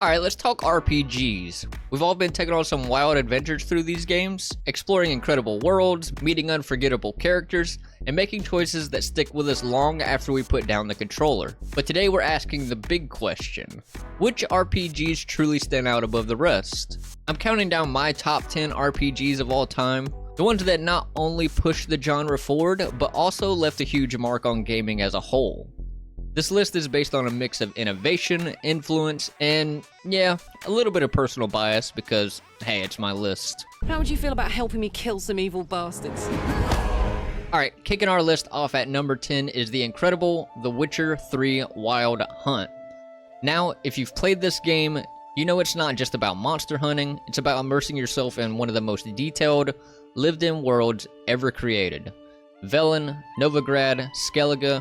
Alright, let's talk RPGs. We've all been taking on some wild adventures through these games, exploring incredible worlds, meeting unforgettable characters, and making choices that stick with us long after we put down the controller. But today we're asking the big question: which RPGs truly stand out above the rest? I'm counting down my top 10 RPGs of all time, the ones that not only pushed the genre forward, but also left a huge mark on gaming as a whole. This list is based on a mix of innovation, influence, and yeah, a little bit of personal bias because, hey, it's my list. How would you feel about helping me kill some evil bastards? Alright, kicking our list off at number 10 is the incredible The Witcher 3 Wild Hunt. Now, if you've played this game, you know it's not just about monster hunting, it's about immersing yourself in one of the most detailed, lived-in worlds ever created. Velen, Novigrad, Skellige.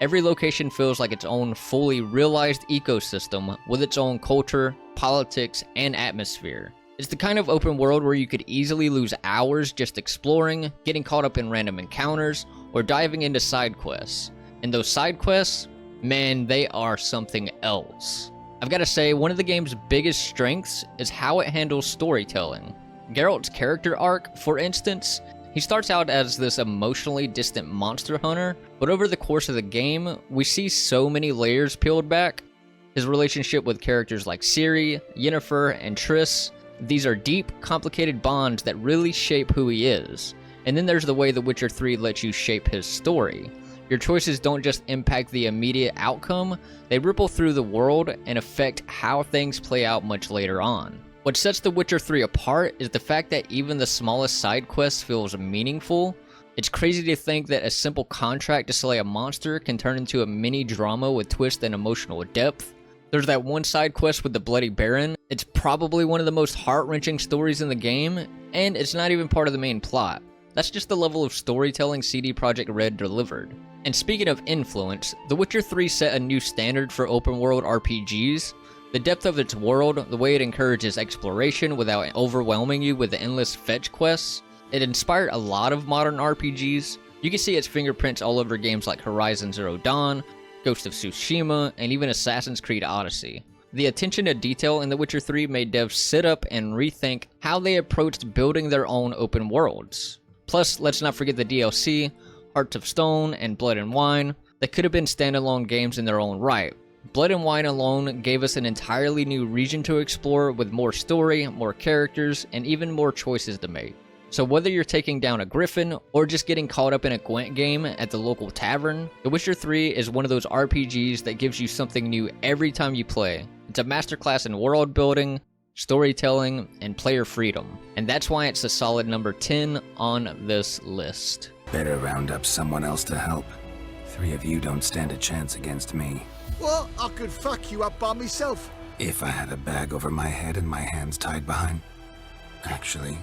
Every location feels like its own fully realized ecosystem with its own culture, politics, and atmosphere. It's the kind of open world where you could easily lose hours just exploring, getting caught up in random encounters, or diving into side quests. And those side quests, man, they are something else. I've got to say, one of the game's biggest strengths is how it handles storytelling. Geralt's character arc, for instance, he starts out as this emotionally distant monster hunter, but over the course of the game, we see so many layers peeled back. His relationship with characters like Ciri, Yennefer, and Triss, these are deep, complicated bonds that really shape who he is. And then there's the way The Witcher 3 lets you shape his story. Your choices don't just impact the immediate outcome, they ripple through the world and affect how things play out much later on. What sets The Witcher 3 apart is the fact that even the smallest side quest feels meaningful. It's crazy to think that a simple contract to slay a monster can turn into a mini drama with twist and emotional depth. There's that one side quest with the Bloody Baron. It's probably one of the most heart-wrenching stories in the game, and it's not even part of the main plot. That's just the level of storytelling CD Projekt Red delivered. And speaking of influence, The Witcher 3 set a new standard for open-world RPGs. The depth of its world, the way it encourages exploration without overwhelming you with the endless fetch quests, it inspired a lot of modern RPGs. You can see its fingerprints all over games like Horizon Zero Dawn, Ghost of Tsushima, and even Assassin's Creed Odyssey. The attention to detail in The Witcher 3 made devs sit up and rethink how they approached building their own open worlds. Plus, let's not forget the DLC, Hearts of Stone and Blood and Wine, that could have been standalone games in their own right. Blood and Wine alone gave us an entirely new region to explore with more story, more characters, and even more choices to make. So whether you're taking down a griffin or just getting caught up in a Gwent game at the local tavern, The Witcher 3 is one of those RPGs that gives you something new every time you play. It's a masterclass in world building, storytelling, and player freedom. And that's why it's a solid number 10 on this list. Better round up someone else to help. 3 of you don't stand a chance against me. Well, I could fuck you up by myself. If I had a bag over my head and my hands tied behind. Actually,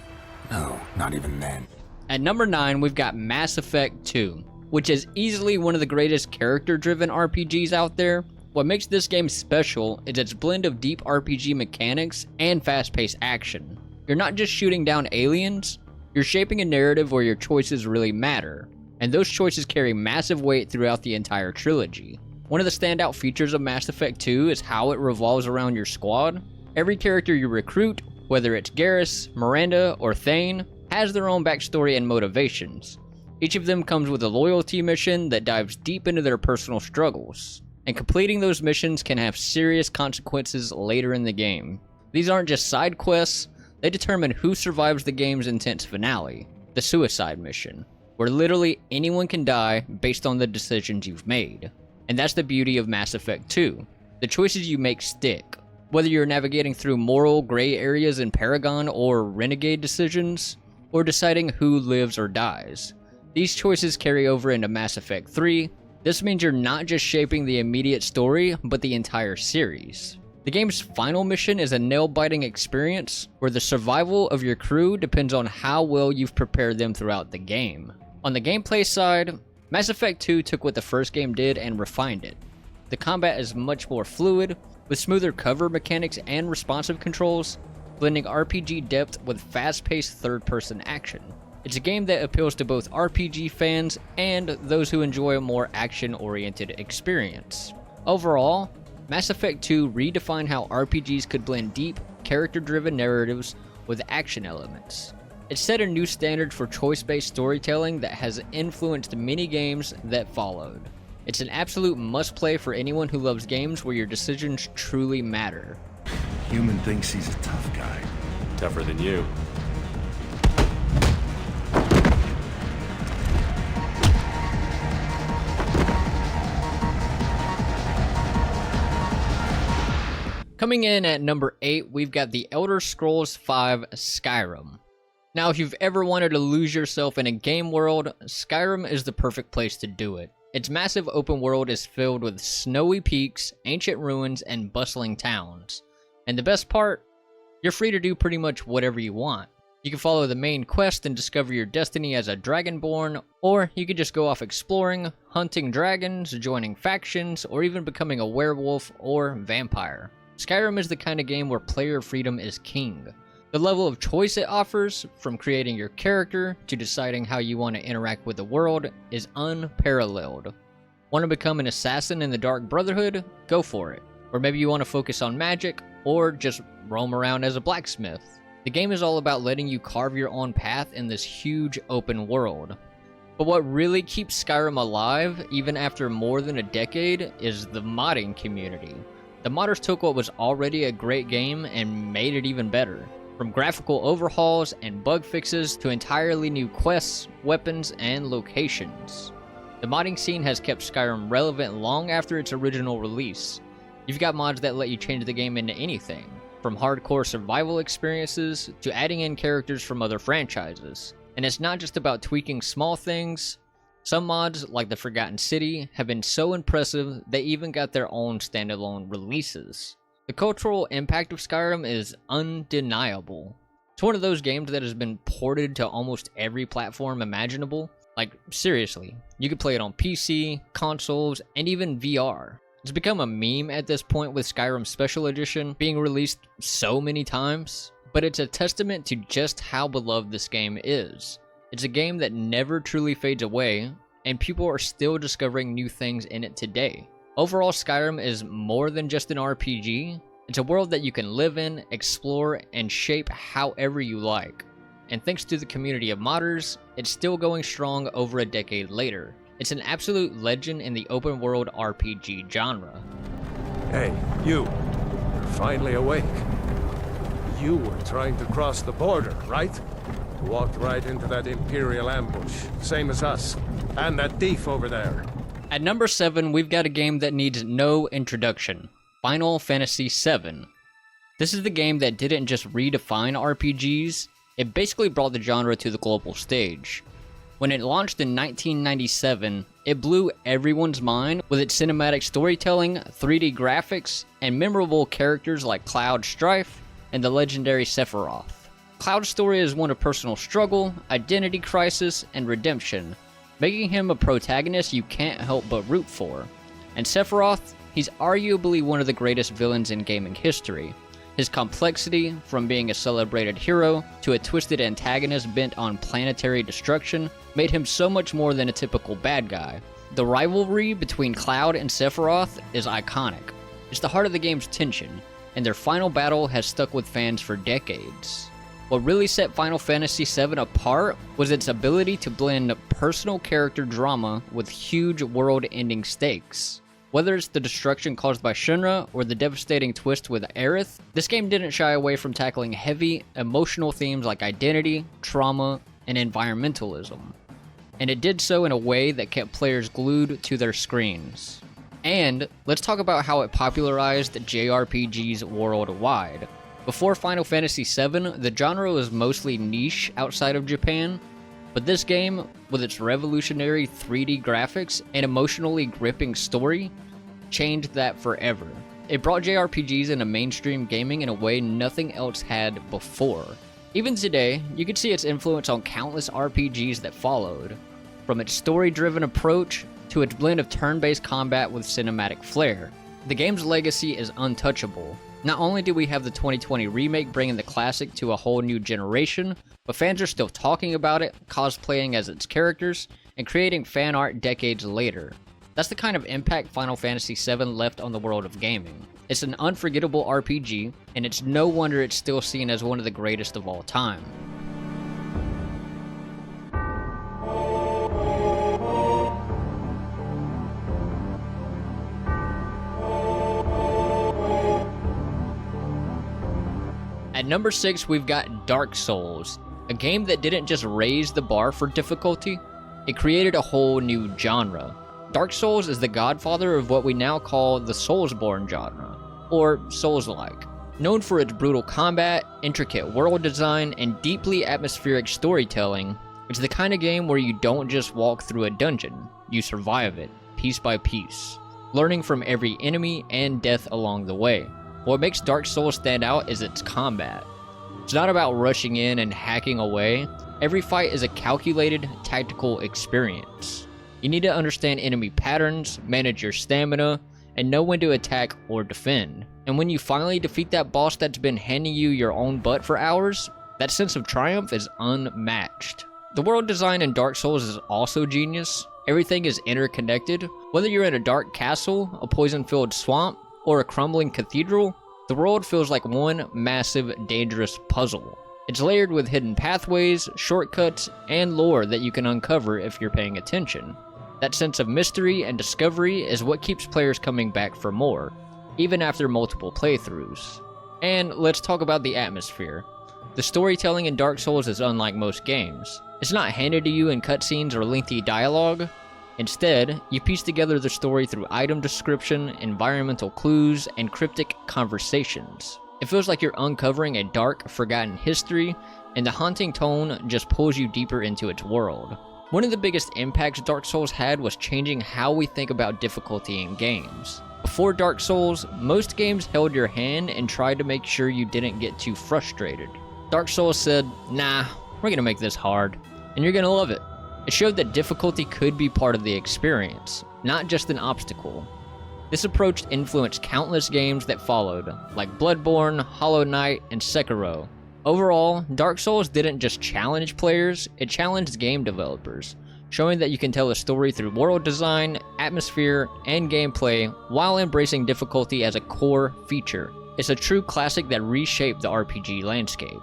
no, not even then. At number 9, we've got Mass Effect 2, which is easily one of the greatest character-driven RPGs out there. What makes this game special is its blend of deep RPG mechanics and fast-paced action. You're not just shooting down aliens, you're shaping a narrative where your choices really matter, and those choices carry massive weight throughout the entire trilogy. One of the standout features of Mass Effect 2 is how it revolves around your squad. Every character you recruit, whether it's Garrus, Miranda, or Thane, has their own backstory and motivations. Each of them comes with a loyalty mission that dives deep into their personal struggles, and completing those missions can have serious consequences later in the game. These aren't just side quests, they determine who survives the game's intense finale, the suicide mission, where literally anyone can die based on the decisions you've made. And that's the beauty of Mass Effect 2. The choices you make stick. Whether you're navigating through moral gray areas in Paragon or Renegade decisions, or deciding who lives or dies. These choices carry over into Mass Effect 3. This means you're not just shaping the immediate story, but the entire series. The game's final mission is a nail-biting experience where the survival of your crew depends on how well you've prepared them throughout the game. On the gameplay side, Mass Effect 2 took what the first game did and refined it. The combat is much more fluid, with smoother cover mechanics and responsive controls, blending RPG depth with fast-paced third-person action. It's a game that appeals to both RPG fans and those who enjoy a more action-oriented experience. Overall, Mass Effect 2 redefined how RPGs could blend deep, character-driven narratives with action elements. It set a new standard for choice-based storytelling that has influenced many games that followed. It's an absolute must-play for anyone who loves games where your decisions truly matter. Human thinks he's a tough guy. Tougher than you. Coming in at number 8, we've got The Elder Scrolls V Skyrim. Now, if you've ever wanted to lose yourself in a game world, Skyrim is the perfect place to do it. Its massive open world is filled with snowy peaks, ancient ruins, and bustling towns. And the best part, you're free to do pretty much whatever you want. You can follow the main quest and discover your destiny as a Dragonborn, or you could just go off exploring, hunting dragons, joining factions, or even becoming a werewolf or vampire. Skyrim is the kind of game where player freedom is king. The level of choice it offers, from creating your character to deciding how you want to interact with the world, is unparalleled. Want to become an assassin in the Dark Brotherhood? Go for it. Or maybe you want to focus on magic, or just roam around as a blacksmith. The game is all about letting you carve your own path in this huge open world. But what really keeps Skyrim alive, even after more than a decade, is the modding community. The modders took what was already a great game and made it even better. From graphical overhauls and bug fixes to entirely new quests, weapons, and locations. The modding scene has kept Skyrim relevant long after its original release. You've got mods that let you change the game into anything, from hardcore survival experiences to adding in characters from other franchises. And it's not just about tweaking small things. Some mods, like the Forgotten City, have been so impressive they even got their own standalone releases. The cultural impact of Skyrim is undeniable. It's one of those games that has been ported to almost every platform imaginable. Like, seriously, you could play it on PC, consoles, and even VR. It's become a meme at this point with Skyrim Special Edition being released so many times, but it's a testament to just how beloved this game is. It's a game that never truly fades away, and people are still discovering new things in it today. Overall, Skyrim is more than just an RPG. It's a world that you can live in, explore, and shape however you like. And thanks to the community of modders, it's still going strong over a decade later. It's an absolute legend in the open world RPG genre. Hey, you're finally awake. You were trying to cross the border, right? Walked right into that Imperial ambush, same as us. And that thief over there. At number 7, we've got a game that needs no introduction. Final Fantasy VII. This is the game that didn't just redefine RPGs, it basically brought the genre to the global stage. When it launched in 1997, it blew everyone's mind with its cinematic storytelling, 3D graphics, and memorable characters like Cloud Strife and the legendary Sephiroth. Cloud's story is one of personal struggle, identity crisis, and redemption, making him a protagonist you can't help but root for. And Sephiroth, he's arguably one of the greatest villains in gaming history. His complexity, from being a celebrated hero to a twisted antagonist bent on planetary destruction, made him so much more than a typical bad guy. The rivalry between Cloud and Sephiroth is iconic. It's the heart of the game's tension, and their final battle has stuck with fans for decades. What really set Final Fantasy VII apart was its ability to blend personal character drama with huge world-ending stakes. Whether it's the destruction caused by Shinra or the devastating twist with Aerith, this game didn't shy away from tackling heavy, emotional themes like identity, trauma, and environmentalism. And it did so in a way that kept players glued to their screens. And let's talk about how it popularized JRPGs worldwide. Before Final Fantasy VII, the genre was mostly niche outside of Japan, but this game, with its revolutionary 3D graphics and emotionally gripping story, changed that forever. It brought JRPGs into mainstream gaming in a way nothing else had before. Even today, you can see its influence on countless RPGs that followed, from its story-driven approach to its blend of turn-based combat with cinematic flair. The game's legacy is untouchable. Not only do we have the 2020 remake bringing the classic to a whole new generation, but fans are still talking about it, cosplaying as its characters, and creating fan art decades later. That's the kind of impact Final Fantasy VII left on the world of gaming. It's an unforgettable RPG, and it's no wonder it's still seen as one of the greatest of all time. At number 6, we've got Dark Souls, a game that didn't just raise the bar for difficulty, it created a whole new genre. Dark Souls is the godfather of what we now call the Soulsborne genre, or Souls-like. Known for its brutal combat, intricate world design, and deeply atmospheric storytelling, it's the kind of game where you don't just walk through a dungeon, you survive it, piece by piece, learning from every enemy and death along the way. What makes Dark Souls stand out is its combat. It's not about rushing in and hacking away. Every fight is a calculated, tactical experience. You need to understand enemy patterns, manage your stamina, and know when to attack or defend. And when you finally defeat that boss that's been handing you your own butt for hours, that sense of triumph is unmatched. The world design in Dark Souls is also genius. Everything is interconnected. Whether you're in a dark castle, a poison-filled swamp, or a crumbling cathedral, the world feels like one massive, dangerous puzzle. It's layered with hidden pathways, shortcuts, and lore that you can uncover if you're paying attention. That sense of mystery and discovery is what keeps players coming back for more, even after multiple playthroughs. And let's talk about the atmosphere. The storytelling in Dark Souls is unlike most games. It's not handed to you in cutscenes or lengthy dialogue. Instead, you piece together the story through item description, environmental clues, and cryptic conversations. It feels like you're uncovering a dark, forgotten history, and the haunting tone just pulls you deeper into its world. One of the biggest impacts Dark Souls had was changing how we think about difficulty in games. Before Dark Souls, most games held your hand and tried to make sure you didn't get too frustrated. Dark Souls said, nah, we're gonna make this hard, and you're gonna love it. It showed that difficulty could be part of the experience, not just an obstacle. This approach influenced countless games that followed, like Bloodborne, Hollow Knight, and Sekiro. Overall, Dark Souls didn't just challenge players, it challenged game developers, showing that you can tell a story through world design, atmosphere, and gameplay while embracing difficulty as a core feature. It's a true classic that reshaped the RPG landscape.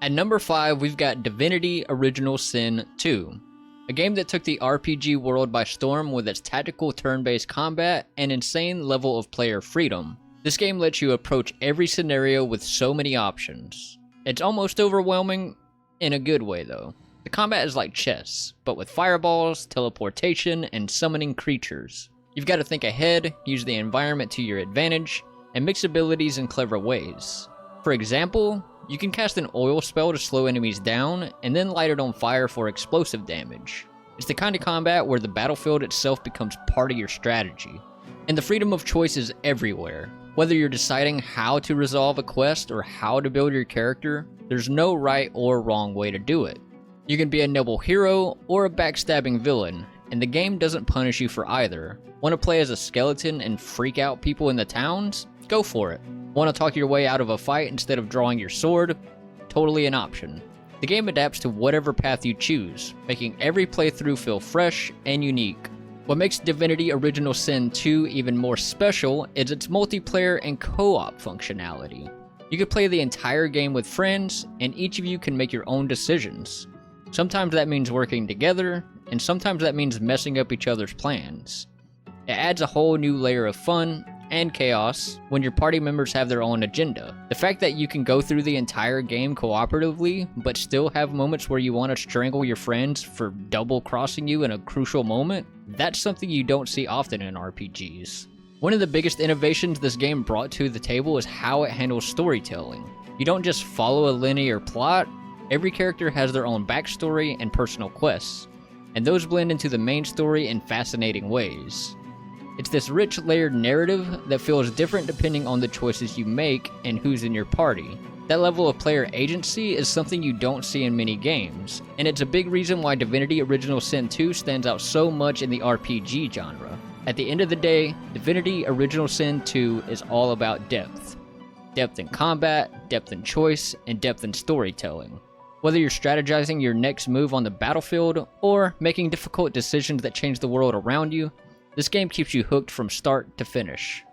At number 5, we've got Divinity Original Sin 2, a game that took the RPG world by storm with its tactical turn-based combat and insane level of player freedom. This game lets you approach every scenario with so many options. It's almost overwhelming, in a good way though. The combat is like chess, but with fireballs, teleportation, and summoning creatures. You've got to think ahead, use the environment to your advantage, and mix abilities in clever ways. For example, you can cast an oil spell to slow enemies down, and then light it on fire for explosive damage. It's the kind of combat where the battlefield itself becomes part of your strategy. And the freedom of choice is everywhere. Whether you're deciding how to resolve a quest or how to build your character, there's no right or wrong way to do it. You can be a noble hero or a backstabbing villain, and the game doesn't punish you for either. Want to play as a skeleton and freak out people in the towns? Go for it. Want to talk your way out of a fight instead of drawing your sword? Totally an option. The game adapts to whatever path you choose, making every playthrough feel fresh and unique. What makes Divinity Original Sin 2 even more special is its multiplayer and co-op functionality. You can play the entire game with friends, and each of you can make your own decisions. Sometimes that means working together, and sometimes that means messing up each other's plans. It adds a whole new layer of fun and chaos when your party members have their own agenda. The fact that you can go through the entire game cooperatively, but still have moments where you want to strangle your friends for double-crossing you in a crucial moment, that's something you don't see often in RPGs. One of the biggest innovations this game brought to the table is how it handles storytelling. You don't just follow a linear plot, every character has their own backstory and personal quests, and those blend into the main story in fascinating ways. It's this rich, layered narrative that feels different depending on the choices you make and who's in your party. That level of player agency is something you don't see in many games, and it's a big reason why Divinity Original Sin 2 stands out so much in the RPG genre. At the end of the day, Divinity Original Sin 2 is all about depth. Depth in combat, depth in choice, and depth in storytelling. Whether you're strategizing your next move on the battlefield, or making difficult decisions that change the world around you, this game keeps you hooked from start to finish.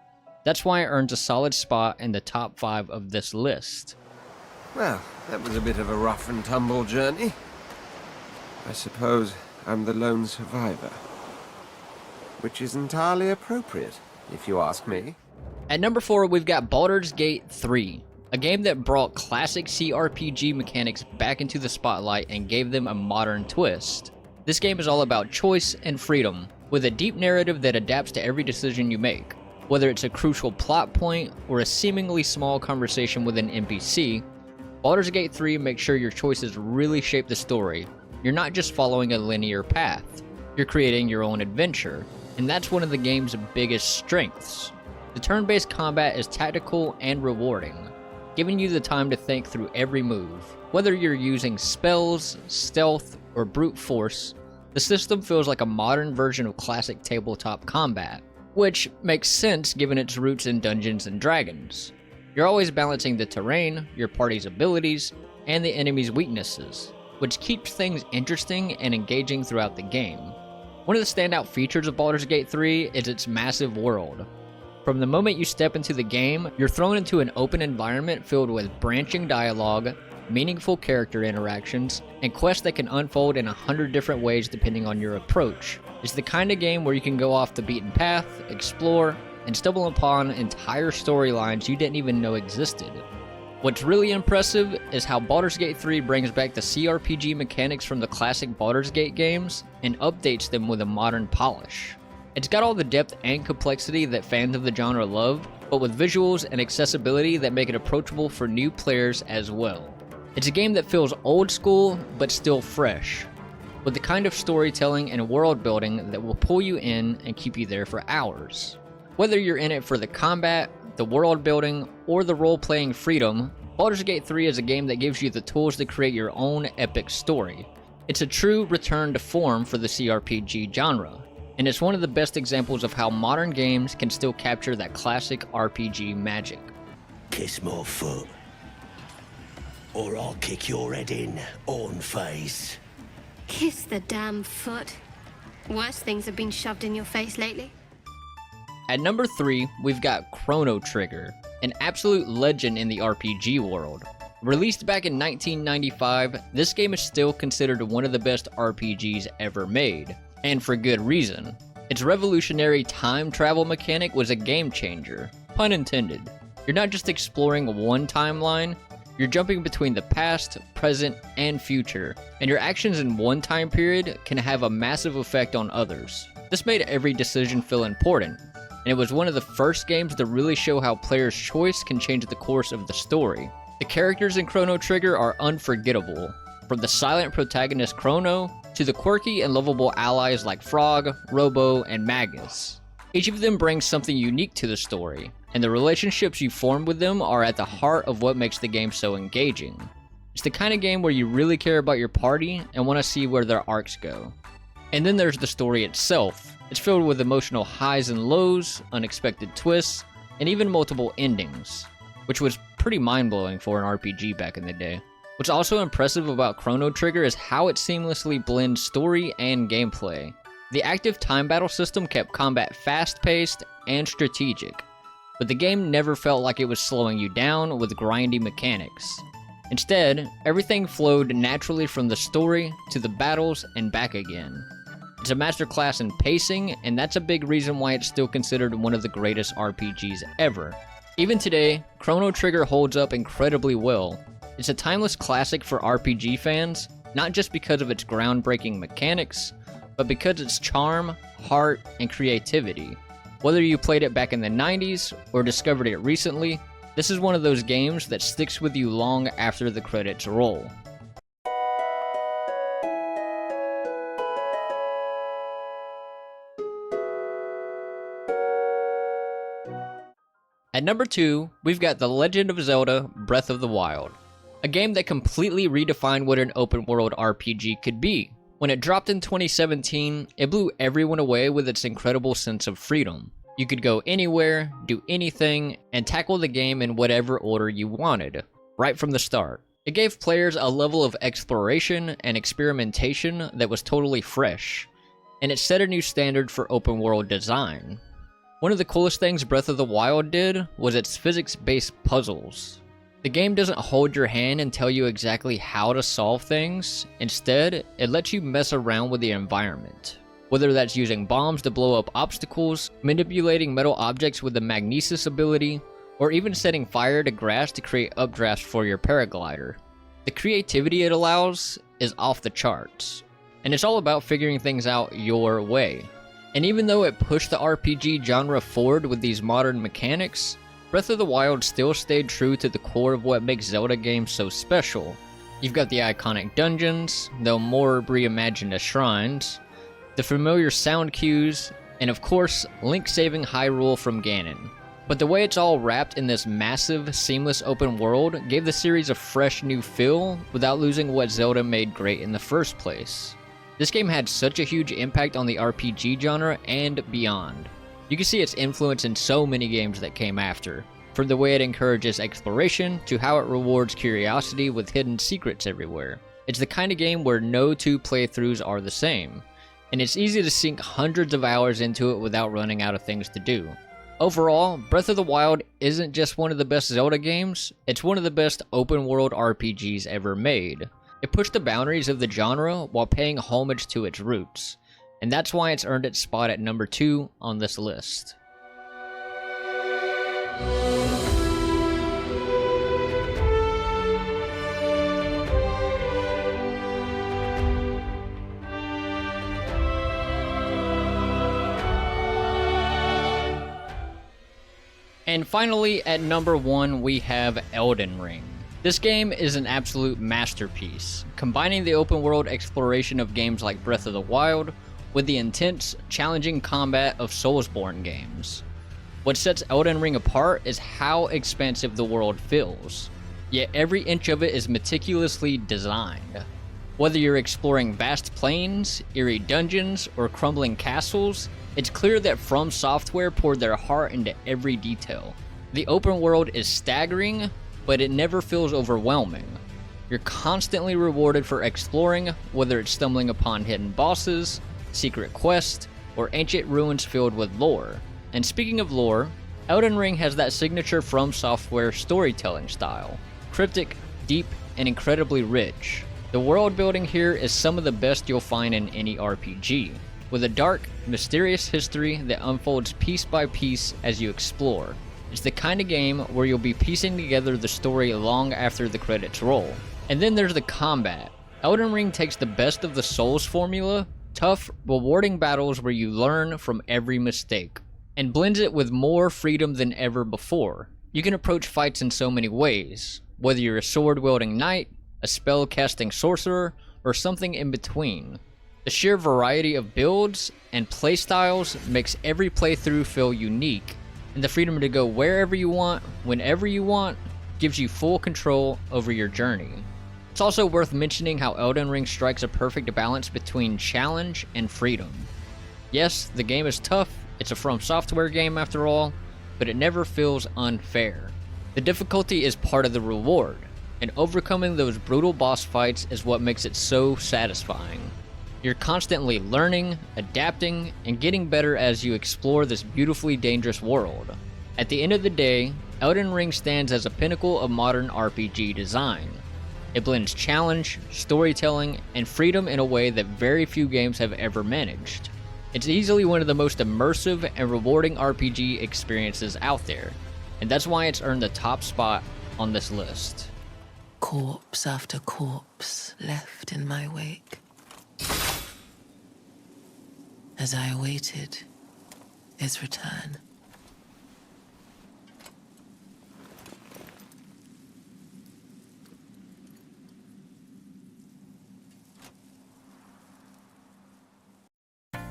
That's why it earns a solid spot in the top 5 of this list. Well, that was a bit of a rough and tumble journey. I suppose I'm the lone survivor. Which is entirely appropriate, if you ask me. At number 4, we've got Baldur's Gate 3, a game that brought classic CRPG mechanics back into the spotlight and gave them a modern twist. This game is all about choice and freedom, with a deep narrative that adapts to every decision you make. Whether it's a crucial plot point or a seemingly small conversation with an NPC, Baldur's Gate 3 makes sure your choices really shape the story. You're not just following a linear path, you're creating your own adventure, and that's one of the game's biggest strengths. The turn-based combat is tactical and rewarding, giving you the time to think through every move. Whether you're using spells, stealth, or brute force, the system feels like a modern version of classic tabletop combat, which makes sense given its roots in Dungeons and Dragons. You're always balancing the terrain, your party's abilities, and the enemy's weaknesses, which keeps things interesting and engaging throughout the game. One of the standout features of Baldur's Gate 3 is its massive world. From the moment you step into the game, you're thrown into an open environment filled with branching dialogue, meaningful character interactions, and quests that can unfold in 100 different ways depending on your approach. It's the kind of game where you can go off the beaten path, explore, and stumble upon entire storylines you didn't even know existed. What's really impressive is how Baldur's Gate 3 brings back the CRPG mechanics from the classic Baldur's Gate games and updates them with a modern polish. It's got all the depth and complexity that fans of the genre love, but with visuals and accessibility that make it approachable for new players as well. It's a game that feels old school, but still fresh, with the kind of storytelling and world building that will pull you in and keep you there for hours. Whether you're in it for the combat, the world building, or the role-playing freedom, Baldur's Gate 3 is a game that gives you the tools to create your own epic story. It's a true return to form for the CRPG genre, and it's one of the best examples of how modern games can still capture that classic RPG magic. Kiss my foot, or I'll kick your head in, on face. Kiss the damn foot. Worse things have been shoved in your face lately. At number 3, we've got Chrono Trigger, an absolute legend in the RPG world. Released back in 1995, this game is still considered one of the best RPGs ever made, and for good reason. Its revolutionary time travel mechanic was a game changer, pun intended. You're not just exploring one timeline, you're jumping between the past, present, and future, and your actions in one time period can have a massive effect on others. This made every decision feel important, and it was one of the first games to really show how players' choice can change the course of the story. The characters in Chrono Trigger are unforgettable, from the silent protagonist Chrono to the quirky and lovable allies like Frog, Robo, and Magus. Each of them brings something unique to the story, and the relationships you form with them are at the heart of what makes the game so engaging. It's the kind of game where you really care about your party and want to see where their arcs go. And then there's the story itself. It's filled with emotional highs and lows, unexpected twists, and even multiple endings, which was pretty mind-blowing for an RPG back in the day. What's also impressive about Chrono Trigger is how it seamlessly blends story and gameplay. The active time battle system kept combat fast-paced and strategic, but the game never felt like it was slowing you down with grindy mechanics. Instead, everything flowed naturally from the story to the battles and back again. It's a masterclass in pacing, and that's a big reason why it's still considered one of the greatest RPGs ever. Even today, Chrono Trigger holds up incredibly well. It's a timeless classic for RPG fans, not just because of its groundbreaking mechanics, but because its charm, heart, and creativity. Whether you played it back in the 90s or discovered it recently, this is one of those games that sticks with you long after the credits roll. At number 2, we've got The Legend of Zelda: Breath of the Wild, a game that completely redefined what an open world RPG could be. When it dropped in 2017, it blew everyone away with its incredible sense of freedom. You could go anywhere, do anything, and tackle the game in whatever order you wanted, right from the start. It gave players a level of exploration and experimentation that was totally fresh, and it set a new standard for open world design. One of the coolest things Breath of the Wild did was its physics-based puzzles. The game doesn't hold your hand and tell you exactly how to solve things. Instead, it lets you mess around with the environment. Whether that's using bombs to blow up obstacles, manipulating metal objects with the magnesis ability, or even setting fire to grass to create updrafts for your paraglider. The creativity it allows is off the charts, and it's all about figuring things out your way. And even though it pushed the RPG genre forward with these modern mechanics, Breath of the Wild still stayed true to the core of what makes Zelda games so special. You've got the iconic dungeons, though more reimagined as shrines, the familiar sound cues, and of course, Link saving Hyrule from Ganon. But the way it's all wrapped in this massive, seamless open world gave the series a fresh new feel without losing what Zelda made great in the first place. This game had such a huge impact on the RPG genre and beyond. You can see its influence in so many games that came after, from the way it encourages exploration to how it rewards curiosity with hidden secrets everywhere. It's the kind of game where no two playthroughs are the same, and it's easy to sink hundreds of hours into it without running out of things to do. Overall, Breath of the Wild isn't just one of the best Zelda games, it's one of the best open world RPGs ever made. It pushed the boundaries of the genre while paying homage to its roots, and that's why it's earned its spot at number 2 on this list. And finally, at number 1, we have Elden Ring. This game is an absolute masterpiece, combining the open world exploration of games like Breath of the Wild with the intense, challenging combat of Soulsborne games. What sets Elden Ring apart is how expansive the world feels, yet every inch of it is meticulously designed. Whether you're exploring vast plains, eerie dungeons, or crumbling castles, it's clear that From Software poured their heart into every detail. The open world is staggering, but it never feels overwhelming. You're constantly rewarded for exploring, whether it's stumbling upon hidden bosses, secret quests, or ancient ruins filled with lore. And speaking of lore, Elden Ring has that signature From Software storytelling style. Cryptic, deep, and incredibly rich. The world building here is some of the best you'll find in any RPG, with a dark, mysterious history that unfolds piece by piece as you explore. It's the kind of game where you'll be piecing together the story long after the credits roll. And then there's the combat. Elden Ring takes the best of the Souls formula, tough, rewarding battles where you learn from every mistake, and blends it with more freedom than ever before. You can approach fights in so many ways, whether you're a sword-wielding knight, a spell-casting sorcerer, or something in between. The sheer variety of builds and playstyles makes every playthrough feel unique, and the freedom to go wherever you want, whenever you want, gives you full control over your journey. It's also worth mentioning how Elden Ring strikes a perfect balance between challenge and freedom. Yes, the game is tough, it's a From Software game after all, but it never feels unfair. The difficulty is part of the reward, and overcoming those brutal boss fights is what makes it so satisfying. You're constantly learning, adapting, and getting better as you explore this beautifully dangerous world. At the end of the day, Elden Ring stands as a pinnacle of modern RPG design. It blends challenge, storytelling, and freedom in a way that very few games have ever managed. It's easily one of the most immersive and rewarding RPG experiences out there, and that's why it's earned the top spot on this list. Corpse after corpse left in my wake. As I awaited his return.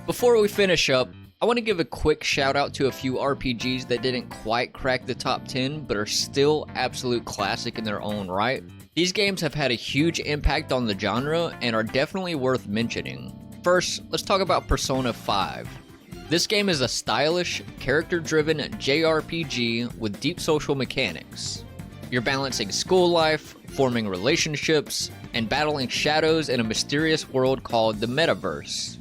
Before we finish up, I want to give a quick shout out to a few RPGs that didn't quite crack the top 10 but are still absolute classic in their own right. These games have had a huge impact on the genre and are definitely worth mentioning. First, let's talk about Persona 5. This game is a stylish, character-driven JRPG with deep social mechanics. You're balancing school life, forming relationships, and battling shadows in a mysterious world called the Metaverse.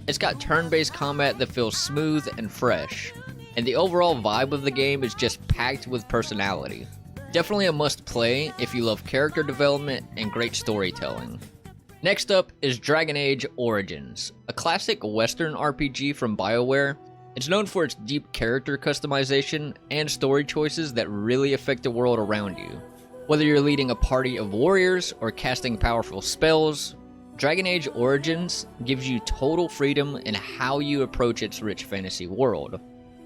It's got turn-based combat that feels smooth and fresh, and the overall vibe of the game is just packed with personality. Definitely a must-play if you love character development and great storytelling. Next up is Dragon Age Origins, a classic Western RPG from BioWare. It's known for its deep character customization and story choices that really affect the world around you. Whether you're leading a party of warriors or casting powerful spells, Dragon Age Origins gives you total freedom in how you approach its rich fantasy world.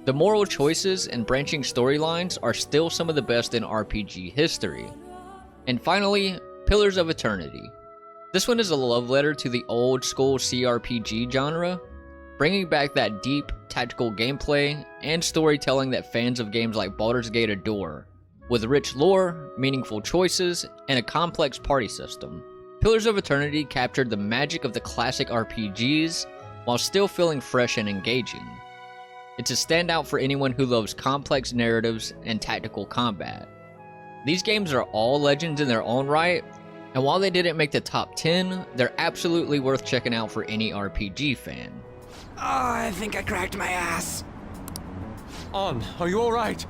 The moral choices and branching storylines are still some of the best in RPG history. And finally, Pillars of Eternity. This one is a love letter to the old school CRPG genre, bringing back that deep, tactical gameplay and storytelling that fans of games like Baldur's Gate adore, with rich lore, meaningful choices, and a complex party system. Pillars of Eternity captured the magic of the classic RPGs while still feeling fresh and engaging. It's a standout for anyone who loves complex narratives and tactical combat. These games are all legends in their own right, and while they didn't make the top 10, they're absolutely worth checking out for any RPG fan. Oh, I think I cracked my ass. On, are you alright?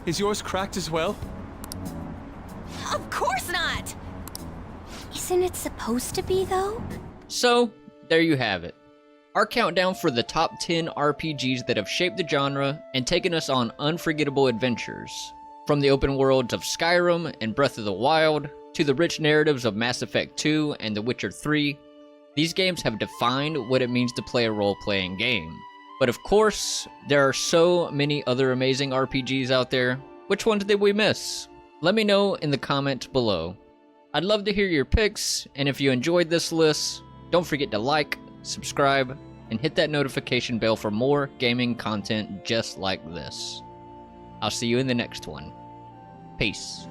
Is yours cracked as well? Of course not! Isn't it supposed to be, though? So, there you have it. Our countdown for the top 10 RPGs that have shaped the genre and taken us on unforgettable adventures. From the open worlds of Skyrim and Breath of the Wild, to the rich narratives of Mass Effect 2 and The Witcher 3, these games have defined what it means to play a role-playing game. But of course, there are so many other amazing RPGs out there. Which ones did we miss? Let me know in the comments below. I'd love to hear your picks, and if you enjoyed this list, don't forget to like, subscribe, and hit that notification bell for more gaming content just like this. I'll see you in the next one. Peace.